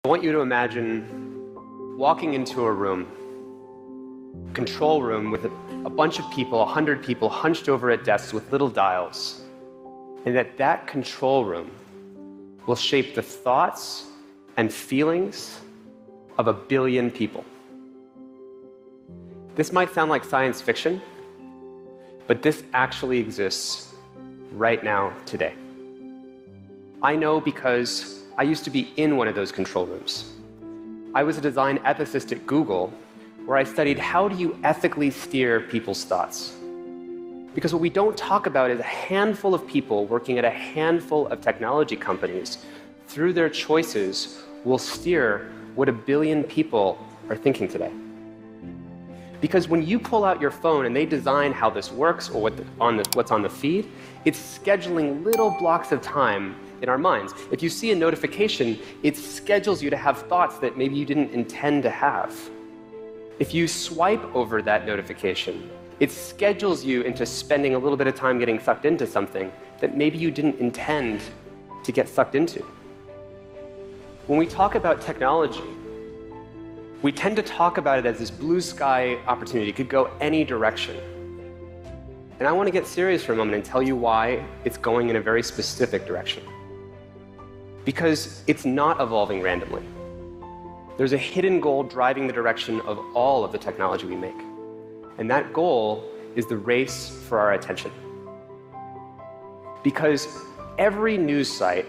I want you to imagine walking into a room, control room with a bunch of people, 100 people hunched over at desks with little dials, and that control room will shape the thoughts and feelings of 1 billion people. This might sound like science fiction, but this actually exists right now, today. I know because I used to be in one of those control rooms. I was a design ethicist at Google, where I studied how do you ethically steer people's thoughts. Because what we don't talk about is a handful of people working at a handful of technology companies, through their choices, will steer what 1 billion people are thinking today. Because when you pull out your phone and they design how this works or what's on the feed, it's scheduling little blocks of time in our minds. If you see a notification, it schedules you to have thoughts that maybe you didn't intend to have. If you swipe over that notification, it schedules you into spending a little bit of time getting sucked into something that maybe you didn't intend to get sucked into. When we talk about technology, we tend to talk about it as this blue sky opportunity. It could go any direction. And I want to get serious for a moment and tell you why it's going in a very specific direction. Because it's not evolving randomly. There's a hidden goal driving the direction of all of the technology we make. And that goal is the race for our attention. Because every news site,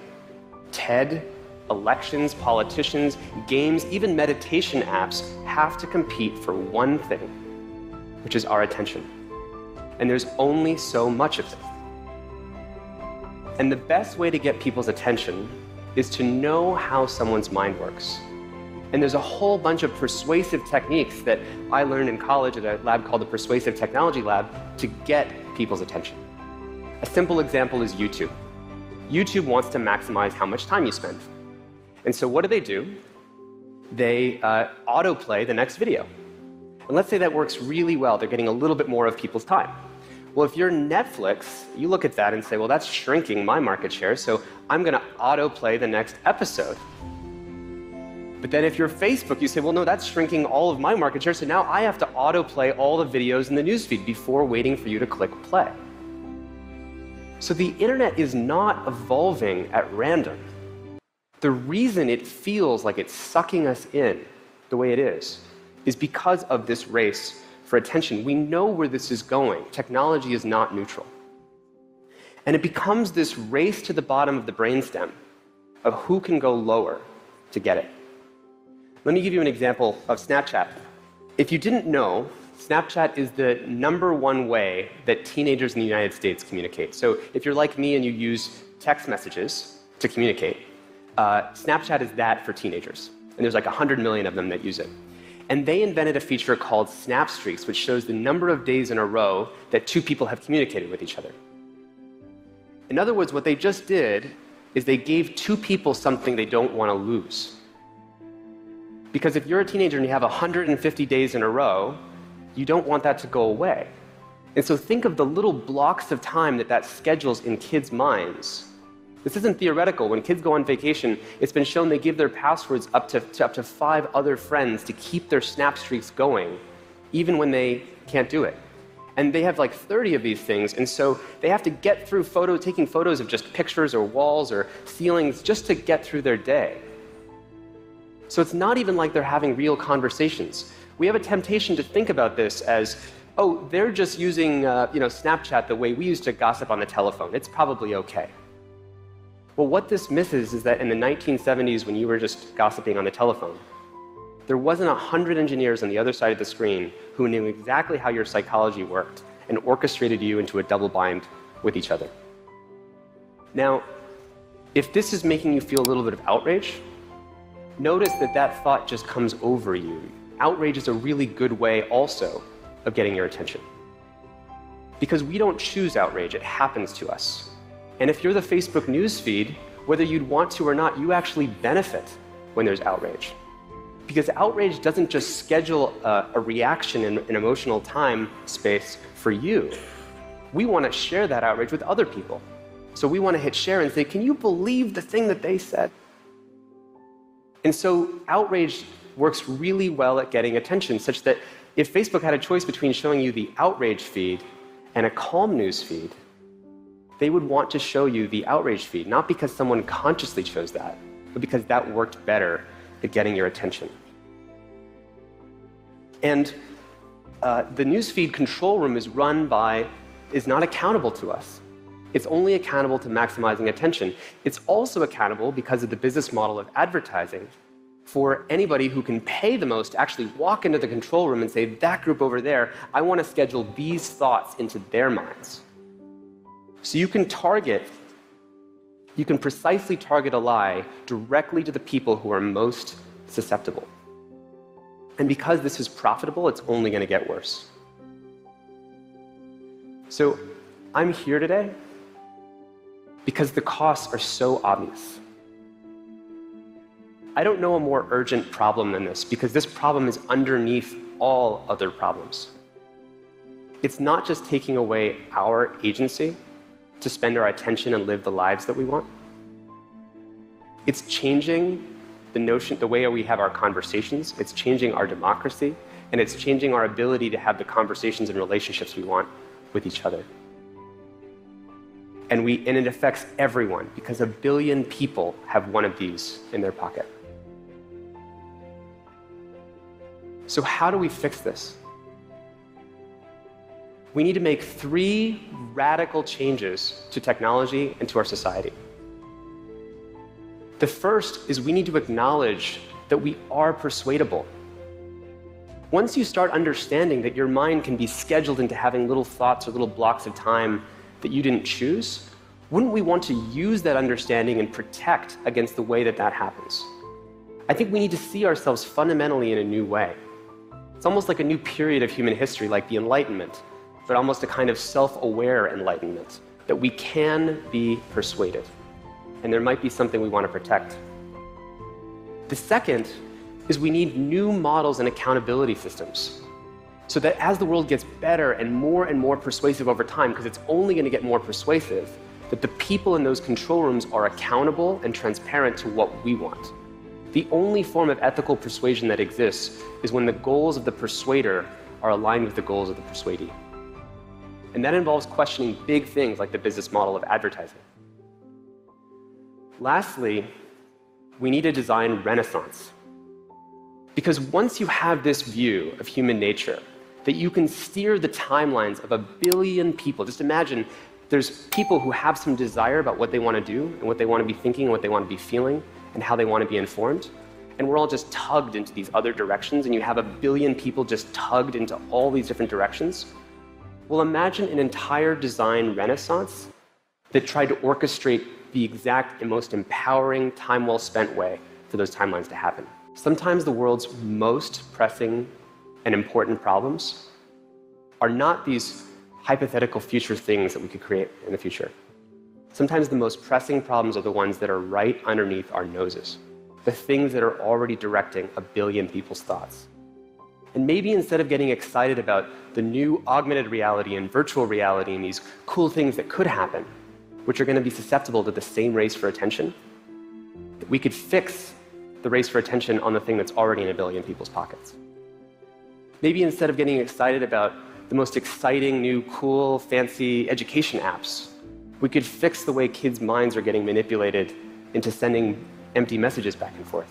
TED, elections, politicians, games, even meditation apps have to compete for one thing, which is our attention. And there's only so much of it. And the best way to get people's attention is to know how someone's mind works. And there's a whole bunch of persuasive techniques that I learned in college at a lab called the Persuasive Technology Lab to get people's attention. A simple example is YouTube. YouTube wants to maximize how much time you spend. And so what do? They autoplay the next video. And let's say that works really well. They're getting a little bit more of people's time. Well, if you're Netflix, you look at that and say, well, that's shrinking my market share, so I'm going to autoplay the next episode. But then if you're Facebook, you say, well, no, that's shrinking all of my market share, so now I have to autoplay all the videos in the newsfeed before waiting for you to click play. So the internet is not evolving at random. The reason it feels like it's sucking us in the way it is because of this race for attention. We know where this is going. Technology is not neutral. And it becomes this race to the bottom of the brainstem of who can go lower to get it. Let me give you an example of Snapchat. If you didn't know, Snapchat is the #1 way that teenagers in the United States communicate. So if you're like me and you use text messages to communicate, Snapchat is that for teenagers. And there's like 100 million of them that use it. And they invented a feature called Snap Streaks, which shows the number of days in a row that 2 people have communicated with each other. In other words, what they just did is they gave 2 people something they don't want to lose. Because if you're a teenager and you have 150 days in a row, you don't want that to go away. And so think of the little blocks of time that schedules in kids' minds. This isn't theoretical. When kids go on vacation, it's been shown they give their passwords up to 5 other friends to keep their Snap Streaks going, even when they can't do it. And they have like 30 of these things, and so they have to get through taking photos of just pictures or walls or ceilings just to get through their day. So it's not even like they're having real conversations. We have a temptation to think about this as, oh, they're just using Snapchat the way we used to gossip on the telephone. It's probably okay. Well, what this misses is that in the 1970s, when you were just gossiping on the telephone, there wasn't 100 engineers on the other side of the screen who knew exactly how your psychology worked and orchestrated you into a double bind with each other. Now, if this is making you feel a little bit of outrage, notice that thought just comes over you. Outrage is a really good way also of getting your attention. Because we don't choose outrage, it happens to us. And if you're the Facebook news feed, whether you'd want to or not, you actually benefit when there's outrage. Because outrage doesn't just schedule a reaction in an emotional time space for you. We want to share that outrage with other people. So we want to hit share and say, can you believe the thing that they said? And so Outrage works really well at getting attention, such that if Facebook had a choice between showing you the Outrage feed and a calm news feed, they would want to show you the Outrage feed, not because someone consciously chose that, but because that worked better at getting your attention. And the newsfeed control room is not accountable to us. It's only accountable to maximizing attention. It's also accountable, because of the business model of advertising, for anybody who can pay the most to actually walk into the control room and say, that group over there, I want to schedule these thoughts into their minds. So you can precisely target a lie directly to the people who are most susceptible. And because this is profitable, it's only going to get worse. So I'm here today because the costs are so obvious. I don't know a more urgent problem than this, because this problem is underneath all other problems. It's not just taking away our agency to spend our attention and live the lives that we want. It's changing the way we have our conversations. It's changing our democracy, and it's changing our ability to have the conversations and relationships we want with each other. And it affects everyone, because 1 billion people have one of these in their pocket. So how do we fix this? We need to make 3 radical changes to technology and to our society. The first is we need to acknowledge that we are persuadable. Once you start understanding that your mind can be scheduled into having little thoughts or little blocks of time that you didn't choose, wouldn't we want to use that understanding and protect against the way that that happens? I think we need to see ourselves fundamentally in a new way. It's almost like a new period of human history, like the Enlightenment, but almost a kind of self-aware enlightenment, that we can be persuaded. And there might be something we want to protect. The second is we need new models and accountability systems, so that as the world gets better and more persuasive over time, because it's only going to get more persuasive, that the people in those control rooms are accountable and transparent to what we want. The only form of ethical persuasion that exists is when the goals of the persuader are aligned with the goals of the persuadee. And that involves questioning big things like the business model of advertising. Lastly, we need a design renaissance. Because once you have this view of human nature, that you can steer the timelines of 1 billion people, just imagine there's people who have some desire about what they want to do and what they want to be thinking and what they want to be feeling and how they want to be informed. And we're all just tugged into these other directions, and you have 1 billion people just tugged into all these different directions. Well, imagine an entire design renaissance that tried to orchestrate the exact and most empowering, time well spent way for those timelines to happen. Sometimes the world's most pressing and important problems are not these hypothetical future things that we could create in the future. Sometimes the most pressing problems are the ones that are right underneath our noses, the things that are already directing 1 billion people's thoughts. And maybe instead of getting excited about the new augmented reality and virtual reality and these cool things that could happen, which are going to be susceptible to the same race for attention, we could fix the race for attention on the thing that's already in 1 billion people's pockets. Maybe instead of getting excited about the most exciting, new, cool, fancy education apps, we could fix the way kids' minds are getting manipulated into sending empty messages back and forth.